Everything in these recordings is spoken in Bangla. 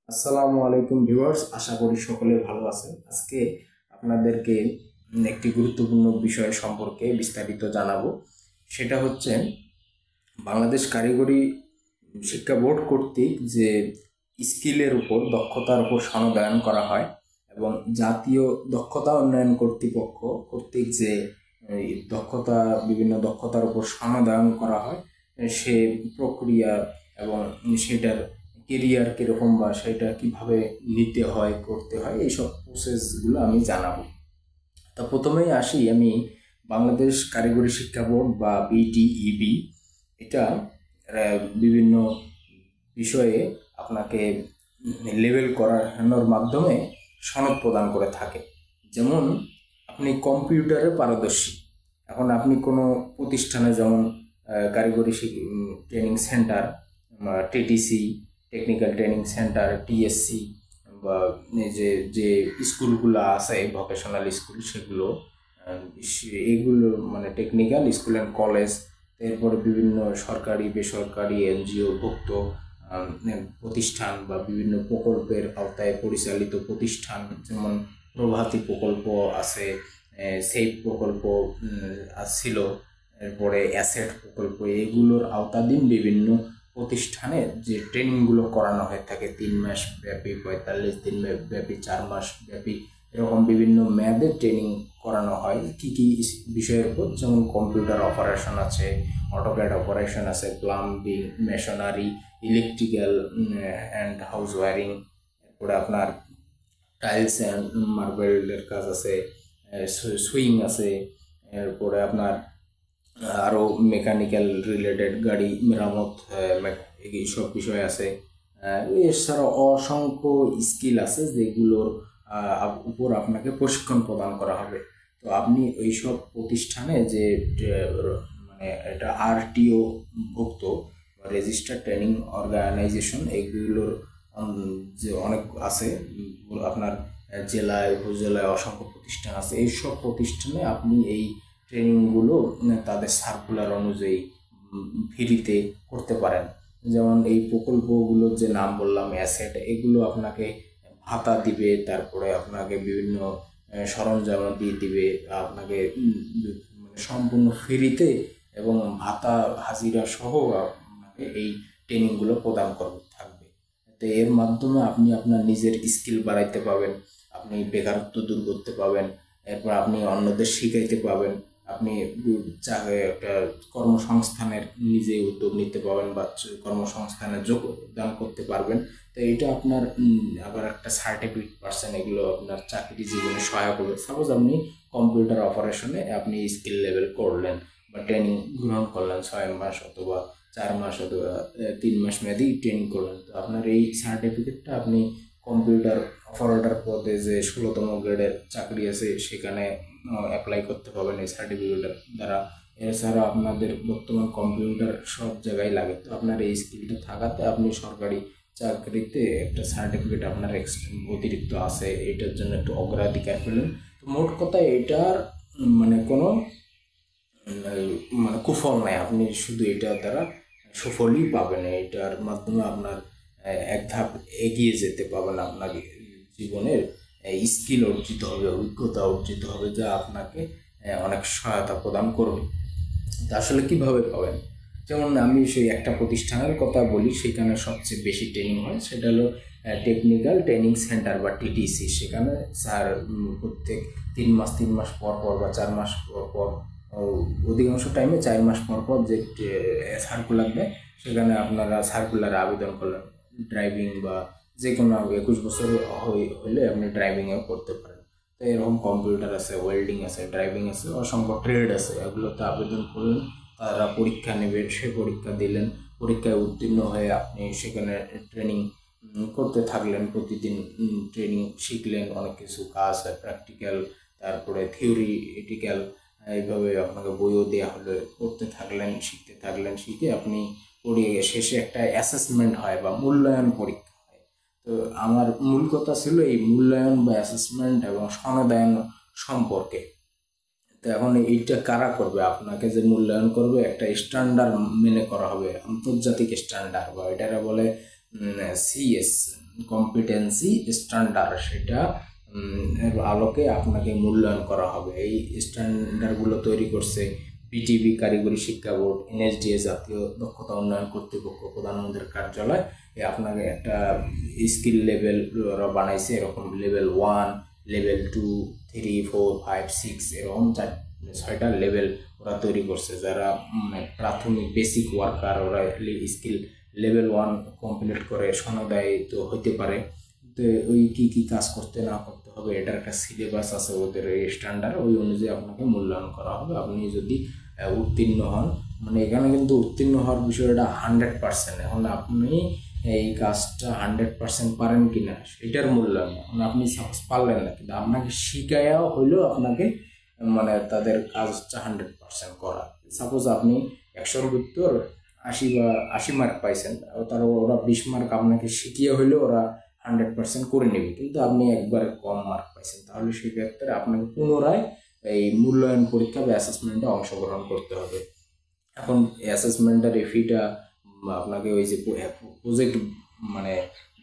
আসসালামু আলাইকুম ভিউয়ার্স, আশা করি সকলে ভালো আছেন। আজকে আপনাদেরকে একটি গুরুত্বপূর্ণ বিষয় সম্পর্কে বিস্তারিত জানাবো। সেটা হচ্ছে বাংলাদেশ কারিগরি শিক্ষা বোর্ড কর্তৃক যে স্কিলের উপর দক্ষতার উপর সনদায়ন করা হয় এবং জাতীয় দক্ষতা উন্নয়ন কর্তৃপক্ষ কর্তৃক যে বিভিন্ন দক্ষতার উপর সনদায়ন করা হয়, সে প্রক্রিয়া এবং সেটার কেরিয়ার কীরকম বা সেটা কিভাবে নিতে হয় করতে হয় এইসব প্রসেসগুলো আমি জানাবো। তা প্রথমেই আসি আমি বাংলাদেশ কারিগরি শিক্ষা বোর্ড বা বিটিইবি। এটা বিভিন্ন বিষয়ে আপনাকে লেভেল করানোর মাধ্যমে সনদ প্রদান করে থাকে। যেমন আপনি কম্পিউটারে পারদর্শী, এখন আপনি কোনো প্রতিষ্ঠানে যেমন কারিগরি training centre, TTC technical training centre, TSC বা যে যে স্কুলগুলো আছে ভোকেশনাল স্কুল, সেগুলো এইগুলো মানে টেকনিক্যাল স্কুল অ্যান্ড কলেজ, এরপরে বিভিন্ন সরকারি বেসরকারি এনজিও ভুক্ত প্রতিষ্ঠান বা বিভিন্ন প্রকল্পের আওতায় পরিচালিত প্রতিষ্ঠান, যেমন প্রভাতী প্রকল্প আছে, সেফ প্রকল্প ছিল, এরপরে অ্যাসেট প্রকল্প, এগুলোর আওতাধীন বিভিন্ন প্রতিষ্ঠানে যে ট্রেনিংগুলো করানো হয়ে থাকে 3 মাস ব্যাপী, 45 দিন ব্যাপী, 4 মাস ব্যাপী, এরকম বিভিন্ন মেয়াদে ট্রেনিং করানো হয় কি কি বিষয়ের উপর। যেমন কম্পিউটার অপারেশন আছে, অটোক্যাড অপারেশন আছে, plumbing, masonry, electrical and house wiring, এরপরে আপনার টাইলস অ্যান্ড মার্বেলের কাজ আছে, সুইং আছে, এরপরে আপনার আরও মেকানিক্যাল রিলেটেড গাড়ি মেরামত, এইসব বিষয় আছে। এছাড়াও অসংখ্য স্কিল আছে যেগুলোর উপর আপনাকে প্রশিক্ষণ প্রদান করা হবে। তো আপনি ওইসব প্রতিষ্ঠানে যে মানে এটা আরটিও ভুক্ত, রেজিস্টার্ড ট্রেনিং অর্গানাইজেশন, এগুলোর যে অনেক আছে আপনার জেলায় উপজেলায় অসংখ্য প্রতিষ্ঠান আছে। এইসব প্রতিষ্ঠানে আপনি এই ট্রেনিংগুলো তাদের সার্কুলার অনুযায়ী ফ্রিতে করতে পারেন। যেমন এই প্রকল্পগুলোর যে নাম বললাম, অ্যাসেট, এগুলো আপনাকে ভাতা দিবে, তারপরে আপনাকে বিভিন্ন সরঞ্জাম দিয়ে দিবে, আপনাকে মানে সম্পূর্ণ ফ্রিতে এবং ভাতা হাজিরা সহ আপনাকে এই ট্রেনিংগুলো প্রদান করতে থাকবে। তো এর মাধ্যমে আপনি আপনার নিজের স্কিল বাড়াইতে পাবেন, আপনি বেকারত্ব দূর করতে পাবেন, এরপর আপনি অন্যদের শিখাইতে পাবেন, আপনি একটা কর্মসংস্থানের নিজে উদ্যোগ নিতে পারবেন বা কর্মসংস্থানে যোগদান করতে পারবেন। তো এটা আপনার আবার একটা সার্টিফিকেট পাচ্ছেন, এগুলো আপনার চাকরি জীবনে সহায়ক হবে। সাপোজ আপনি কম্পিউটার অপারেশনে আপনি স্কিল লেভেল করলেন বা ট্রেনিং গ্রহণ করলেন 6 মাস অথবা 4 মাস অথবা 3 মাস মেয়াদি ট্রেনিং করলেন, তো আপনার এই সার্টিফিকেটটা আপনি কম্পিউটার অপারেটর পদে যে 16তম গ্রেডের চাকরি আছে সেখানে অ্যাপ্লাই করতে পারবেন এই সার্টিফিকেটের দ্বারা। এছাড়া আপনাদের বর্তমান কম্পিউটার সব জায়গায় লাগে, তো আপনার এই স্কিলটা থাকাতে আপনি সরকারি চাকরিতে একটা সার্টিফিকেট আপনার অতিরিক্ত আছে, এটার জন্য একটু অগ্রাধিকার পেলেন। তো মোট কথা এটার মানে কোনো মানে কুফল নাই, আপনি শুধু এটার দ্বারা সুফলই পাবেন। এটার মাধ্যমে আপনার এক ধাপ এগিয়ে যেতে পারবেন, আপনার জীবনের স্কিল অর্জিত হবে, অভিজ্ঞতা অর্জিত হবে, যা আপনাকে অনেক সহায়তা প্রদান করবে। তা আসলে কিভাবে পাবেন? যেমন আমি সেই একটা প্রতিষ্ঠানের কথা বলি, সেখানে সবচেয়ে বেশি ট্রেনিং হয়, সেটা হলো টেকনিক্যাল ট্রেনিং সেন্টার বা টিটিসি। সেখানে স্যার প্রত্যেক 3 মাস পর পর বা 4 মাস পর পর, অধিকাংশ টাইমে 4 মাস পর পর যে সার্কুলার দেয়, সেখানে আপনারা সার্কুলারে আবেদন করলেন। ড্রাইভিং বা যে কোনো 21 বছর হলে আপনি ড্রাইভিংও করতে পারেন। তো এরকম কম্পিউটার আছে, ওয়েল্ডিং আছে, ড্রাইভিং আছে, অসংখ্য ট্রেড আছে, এগুলোতে আবেদন করলেন, তারা পরীক্ষা নেবে, সে পরীক্ষা দিলেন, পরীক্ষায় উত্তীর্ণ হয়ে আপনি সেখানে ট্রেনিং করতে থাকলেন। প্রতিদিন ট্রেনিং শিখলেন, অনেক কিছু কাজ হয় প্র্যাকটিক্যাল, তারপরে থিওরিটিক্যাল, এইভাবে আপনাকে বইও দেওয়া হলে করতে থাকলেন, শিখতে থাকলেন, শিখে আপনি পড়িয়ে শেষে একটা অ্যাসেসমেন্ট হয় বা মূল্যায়ন পরীক্ষা হয়। তো আমার মূল কথা ছিল এই মূল্যায়ন বা অ্যাসেসমেন্ট এবং সনদায়ন সম্পর্কে। তো এখন এইটা কারা করবে? আপনাকে যে মূল্যায়ন করবে একটা স্ট্যান্ডার্ড মেনে করা হবে, আন্তর্জাতিক স্ট্যান্ডার্ড, বা এটারা বলে সিএস, কম্পিটেন্সি স্ট্যান্ডার্ড, সেটা এর আলোকে আপনাকে মূল্যায়ন করা হবে। এই স্ট্যান্ডার্ডগুলো তৈরি করছে পিটিবি, কারিগরি শিক্ষা বোর্ড, এনএসডিএ, জাতীয় দক্ষতা উন্নয়ন কর্তৃপক্ষ, প্রধানমন্ত্রীর কার্যালয়। আপনাকে একটা স্কিল লেভেল ওরা বানাইছে, এরকম লেভেল 1, লেভেল 2, 3, 4, 5, 6 এরকম 6টা লেভেল ওরা তৈরি করছে। যারা প্রাথমিক বেসিক ওয়ার্কার, ওরা স্কিল লেভেল 1 কমপ্লিট করে সনদায়িত হইতে পারে। তো ওই কী কাজ করতে না করতে হবে এটার একটা সিলেবাস আছে, ওদের এই স্ট্যান্ডার্ড, ওই অনুযায়ী আপনাকে মূল্যায়ন করা হবে। আপনি যদি উত্তীর্ণ হন, এখানে কিন্তু উত্তীর্ণ হওয়ার বিষয়টা 100%। এখন আপনি এই কাজটা 100% পারেন কিনা সেটার মূল্যায়ন। এখন আপনি সাপোজ পারলেন না, কিন্তু আপনাকে শিখায়াও হইলেও আপনাকে তাদের কাজ হচ্ছে 100% করা। সাপোজ আপনি 100-র ভিতর 80 মার্ক পাইছেন, ওরা 20 মার্ক আপনাকে শিখিয়ে হইলেও ওরা 100% করে নেবে, কিন্তু আপনি একবারে কম মার্ক পাইছেন, তাহলে সেক্ষেত্রে আপনাকে পুনরায় এই মূল্যায়ন পরীক্ষা বা অ্যাসেসমেন্টে অংশগ্রহণ করতে হবে। এখন অ্যাসেসমেন্টের ফিটা আপনাকে ওই যে প্রজেক্ট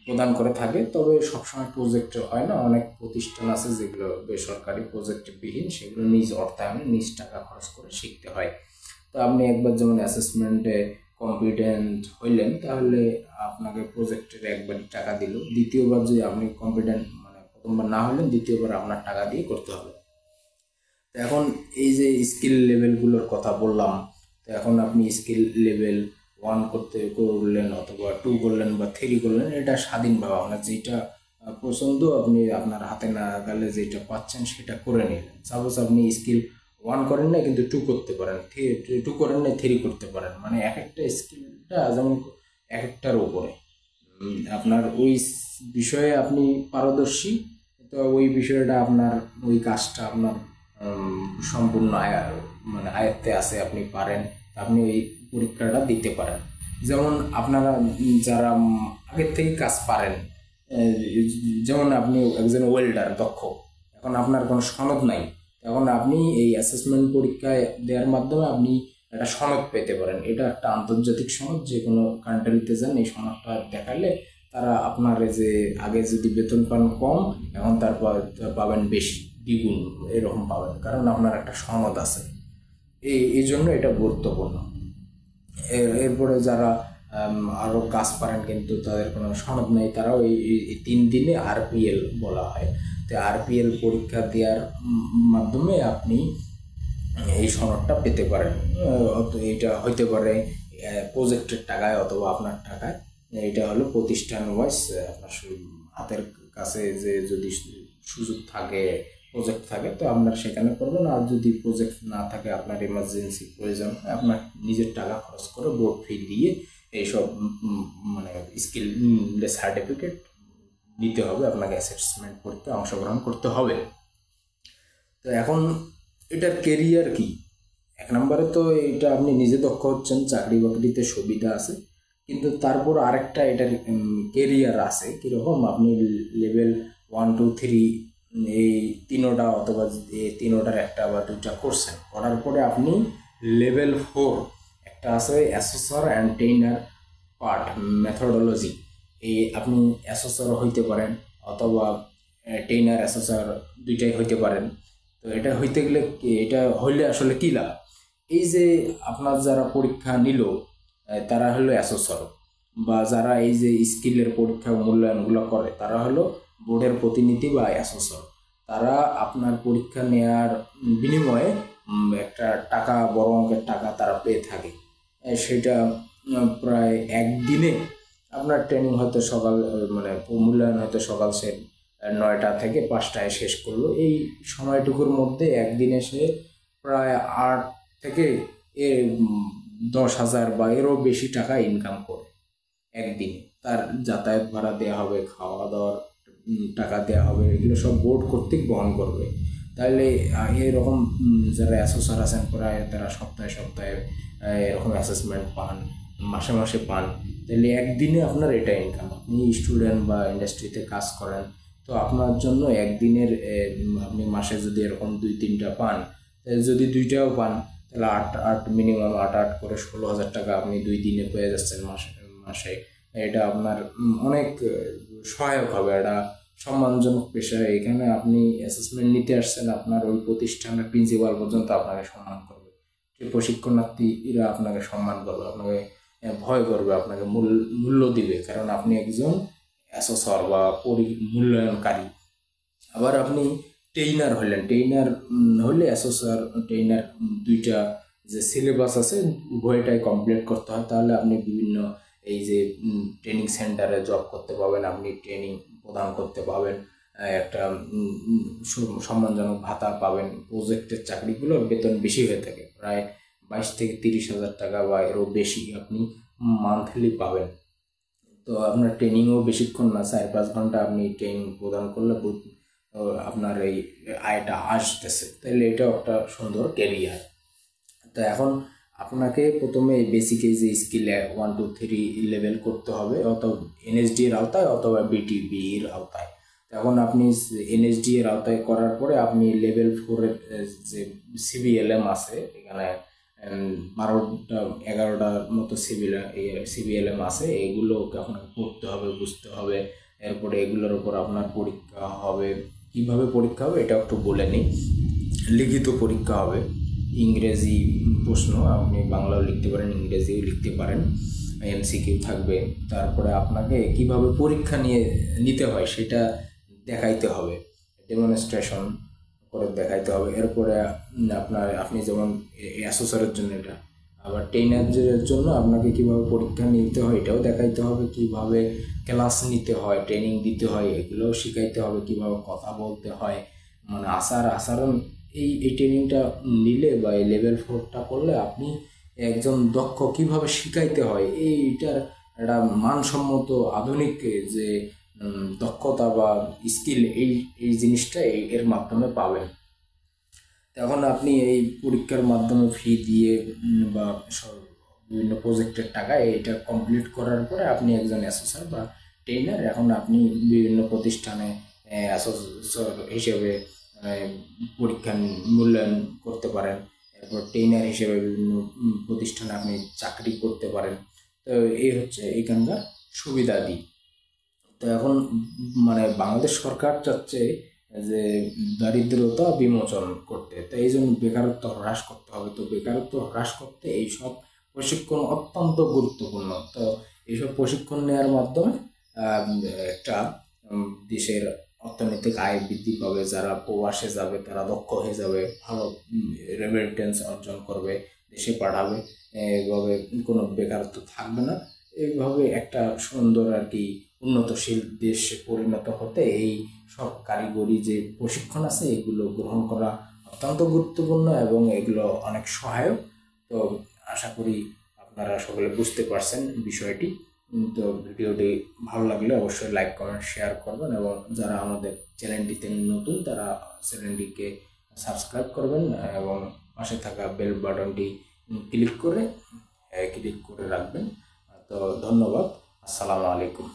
প্রদান করে থাকে, তবে সবসময় প্রজেক্ট হয় না। অনেক প্রতিষ্ঠান আছে যেগুলো বেসরকারি প্রজেক্টবিহীন, সেগুলো নিজ অর্থায়নে নিজ টাকা খরচ করে শিখতে হয়। তো আপনি একবার যেমন অ্যাসেসমেন্টে কম্পিটেন্ট হইলেন, তাহলে আপনাকে প্রজেক্টের একবারই টাকা দিল। দ্বিতীয়বার যদি আপনি কম্পিটেন্ট প্রথমবার না হলেন, দ্বিতীয়বার আপনার টাকা দিয়ে করতে হবে। তো এখন এই যে স্কিল লেভেলগুলোর কথা বললাম, তো এখন আপনি স্কিল লেভেল 1 করলেন, অথবা 2 করলেন বা 3 করলেন, এটা স্বাধীনভাবে আপনার যেটা পছন্দ, আপনি আপনার হাতে না গেলে যেটা পাচ্ছেন সেটা করে নিলেন। সাপোজ আপনি স্কিল 1 করেন না কিন্তু 2 করতে পারেন, 2 করেন না 3 করতে পারেন। এক একটা স্কিলটা যেমন এক একটার উপরে আপনার ওই বিষয়ে আপনি পারদর্শী, তো ওই বিষয়টা আপনার ওই কাজটা আপনার সম্পূর্ণ আয়ত্তে আছে, আপনি পারেন, আপনি ওই পরীক্ষাটা দিতে পারেন। যেমন আপনারা যারা আগের থেকে কাজ পারেন, যেমন আপনি একজন ওয়েল্ডার দক্ষ, এখন আপনার কোনো সনদ নাই, এখন আপনি এই অ্যাসেসমেন্ট পরীক্ষায় দেওয়ার মাধ্যমে আপনি একটা সনদ পেতে পারেন। এটা একটা আন্তর্জাতিক সনদ, যে কোনো কান্ট্রিতে যান এই সনদটা দেখালে তারা আপনার যে আগে যদি বেতন পান কম, এখন তারপর পাবেন বেশি, দ্বিগুণ এরকম পাবেন, কারণ আপনার একটা সনদ আছে। এই জন্য এটা গুরুত্বপূর্ণ। এরপরে যারা আরও কাজ পারেন কিন্তু তাদের কোনো সনদ নেই, তারাও এই 3 দিনে আরপিএল বলা হয়। তো আরপিএল পরীক্ষা দেওয়ার মাধ্যমে আপনি এই সনদটা পেতে পারেন। এটা হইতে পারে প্রজেক্টের টাকায় অথবা আপনার টাকায়। এটা হলো প্রতিষ্ঠান ওয়াইজ আপনার হাতের কাছে যে যদি সুযোগ থাকে, প্রজেক্ট থাকে, তো আপনার সেখানে করবেন। আর যদি প্রজেক্ট না থাকে, আপনার এমার্জেন্সি প্রয়োজন হয়, আপনার নিজের টাকা খরচ করে বোর্ড ফি দিয়ে এইসব স্কিল সার্টিফিকেট নিতে হবে, আপনাকে অ্যাসেসমেন্ট পরীক্ষায় অংশগ্রহণ করতে হবে। তো এখন এটার কেরিয়ার কি? 1 নম্বরে তো এটা আপনি নিজে দক্ষ হচ্ছেন, চাকরি বাকরিতে সুবিধা আছে, কিন্তু তারপর আরেকটা এটার কেরিয়ার আছে। কীরকম? আপনি লেভেল 1, 2, 3 এই 3টা অথবা 3টার 1টা বা 2টা করছেন, করার পরে আপনি লেভেল 4 একটা আছে assessor and trainer part methodology. এই আপনি অ্যাসেসর হইতে পারেন অথবা ট্রেনার অ্যাসেসর, দুইটাই হইতে পারেন। তো এটা হইতে গেলে এটা হইলে আসলে কী লাভ? এই যে আপনার যারা পরীক্ষা নিল তারা হলো অ্যাসেসর, বা যারা এই যে স্কিলের পরীক্ষা মূল্যায়নগুলো করে তারা হলো বোর্ডের প্রতিনিধি বা অ্যাসেসর। তারা আপনার পরীক্ষা নেওয়ার বিনিময়ে একটা টাকা, বড় অঙ্কের টাকা তারা পেয়ে থাকে। সেটা প্রায় একদিনে আপনার ট্রেনিং হয়তো সকাল মূল্যায়ন হয়তো সকাল 9টা থেকে 5টায় শেষ করলো। এই সময়টুকুর মধ্যে একদিনে সে প্রায় 8 থেকে 10,000 বা এরও বেশি টাকা ইনকাম করে একদিনে। তার যাতায়াত ভাড়া দেওয়া হবে, খাওয়া দাওয়ার টাকা দেওয়া হবে, এগুলো সব বোর্ড কর্তৃক বহন করবে। তাহলে এরকম যারা অ্যাসেসর আছেন প্রায় তারা সপ্তাহে সপ্তাহে এরকম অ্যাসেসমেন্ট পান, মাসে মাসে পান। তাহলে একদিনে আপনার এটা ইনকাম। আপনি স্টুডেন্ট বা ইন্ডাস্ট্রিতে কাজ করেন, তো আপনার জন্য একদিনের আপনি মাসে যদি এরকম 2-3টা পান, যদি 2টাও পান, তাহলে 8 মিনিমাম 8 করে 16,000 টাকা আপনি 2 দিনে পেয়ে যাচ্ছেন মাসে। এটা আপনার অনেক সহায়ক হবে। এটা সম্মানজনক পেশা। এখানে আপনি অ্যাসেসমেন্ট নিতে আসছেন, আপনার ওই প্রতিষ্ঠানের প্রিন্সিপাল পর্যন্ত আপনাকে সম্মান করবে, প্রশিক্ষণার্থীরা আপনাকে সম্মান করবে, আপনাকে ভয় করবে, আপনাকে মূল্য দিবে, কারণ আপনি একজন অ্যাসেসর বা মূল্যায়নকারী। আবার আপনি ট্রেইনার হলেন, ট্রেইনার হলে অ্যাসেসর ট্রেইনার দুইটা যে সিলেবাস আছে উভয়টাই কমপ্লিট করতে হয়। তাহলে আপনি বিভিন্ন এই যে ট্রেনিং সেন্টারে জব করতে পাবেন, আপনি ট্রেনিং প্রদান করতে পাবেন, একটা সম্মানজনক ভাতা পাবেন। প্রজেক্টের চাকরিগুলোর বেতন বেশি হয়ে থাকে, প্রায় 22 থেকে 30,000 টাকা বা এরও বেশি আপনি মান্থলি পাবেন। তো আপনার ট্রেনিংও বেশিক্ষণ না, 4-5 ঘন্টা আপনি ট্রেনিং প্রদান করলে আপনার এই আয়টা আসতেছে, তাহলে এটাও একটা সুন্দর ক্যারিয়ার। তো এখন আপনাকে প্রথমে বেসিক এই যে স্কিল 1, 2, 3 লেভেল করতে হবে, অথবা এনএসডি এর আওতায় অথবা বিটিবি এর আওতায়। এখন আপনি এনএসডি এর আওতায় করার পরে আপনি লেভেল 4 এর যে সিবিএলএম আছে, এখানে 12টা 11টার মতো সিবিএলএম আছে, এগুলোকে আপনাকে পড়তে হবে, বুঝতে হবে। এরপরে এগুলোর উপর আপনার পরীক্ষা হবে। কিভাবে পরীক্ষা হবে এটা একটু বলে নিই। লিখিত পরীক্ষা হবে, ইংরেজি প্রশ্ন, আপনি বাংলাও লিখতে পারেন, ইংরেজিও লিখতে পারেন, এমসিকিউ থাকবে। তারপরে আপনাকে কিভাবে পরীক্ষা নিতে হয় সেটা দেখাইতে হবে, ডেমনস্ট্রেশন করে দেখাইতে হবে। এরপরে আপনি যেমন অ্যাসেসরের জন্য এটা, আবার ট্রেনারদের জন্য আপনাকে কিভাবে পরীক্ষা নিতে হয় এটাও দেখাইতে হবে, কিভাবে ক্লাস নিতে হয়, ট্রেনিং দিতে হয় এগুলোও শিখাইতে হবে, কিভাবে কথা বলতে হয়, মানে আচরণ। এই ট্রেনিংটা নিলে বা এই লেভেল 4টা করলে আপনি একজন দক্ষ কিভাবে শিখাইতে হয় এইটার একটা মানসম্মত আধুনিক যে দক্ষতা বা স্কিল, এই জিনিসটা এর মাধ্যমে পাবেন। এখন আপনি এই পরীক্ষার মাধ্যমে ফি দিয়ে বা বিভিন্ন প্রজেক্টের টাকায় এটা কমপ্লিট করার পরে আপনি একজন অ্যাসেসর বা ট্রেনার। এখন আপনি বিভিন্ন প্রতিষ্ঠানে অ্যাসেসর হিসেবে পরীক্ষা মূল্যায়ন করতে পারেন। এরপর ট্রেনার হিসেবে বিভিন্ন প্রতিষ্ঠানে আপনি চাকরি করতে পারেন। তো এই হচ্ছে এখানকার সুবিধাদি। তো এখন মানে বাংলাদেশ সরকার চাচ্ছে যে দারিদ্রতা বিমোচন করতে, তো এই জন্য বেকারত্ব হ্রাস করতে হবে। তো বেকারত্ব হ্রাস করতে এইসব প্রশিক্ষণ অত্যন্ত গুরুত্বপূর্ণ। তো এইসব প্রশিক্ষণ নেওয়ার মাধ্যমে একটা দেশের অর্থনৈতিক আয় বৃদ্ধি পাবে, যারা প্রবাসে যাবে তারা দক্ষ হয়ে যাবে, ভালো রেমিটেন্স অর্জন করবে, দেশে পাঠাবে, এভাবে কোনো বেকারত্ব থাকবে না। এইভাবে একটা সুন্দর আর কি উন্নতশীল দেশে পরিণত হতে এই সব কারিগরি যে প্রশিক্ষণ আছে এগুলো গ্রহণ করা অত্যন্ত গুরুত্বপূর্ণ এবং এগুলো অনেক সহায়ক। তো আশা করি আপনারা সকলে বুঝতে পারছেন বিষয়টি। তো ভিডিওটি ভালো লাগলে অবশ্যই লাইক, কমেন্ট, শেয়ার করবেন এবং যারা আমাদের চ্যানেলটিতে নতুন তারা চ্যানেলটিকে সাবস্ক্রাইব করবেন এবং পাশে থাকা বেল বাটনটি ক্লিক করে রাখবেন। তো ধন্যবাদ। আসসালামু আলাইকুম।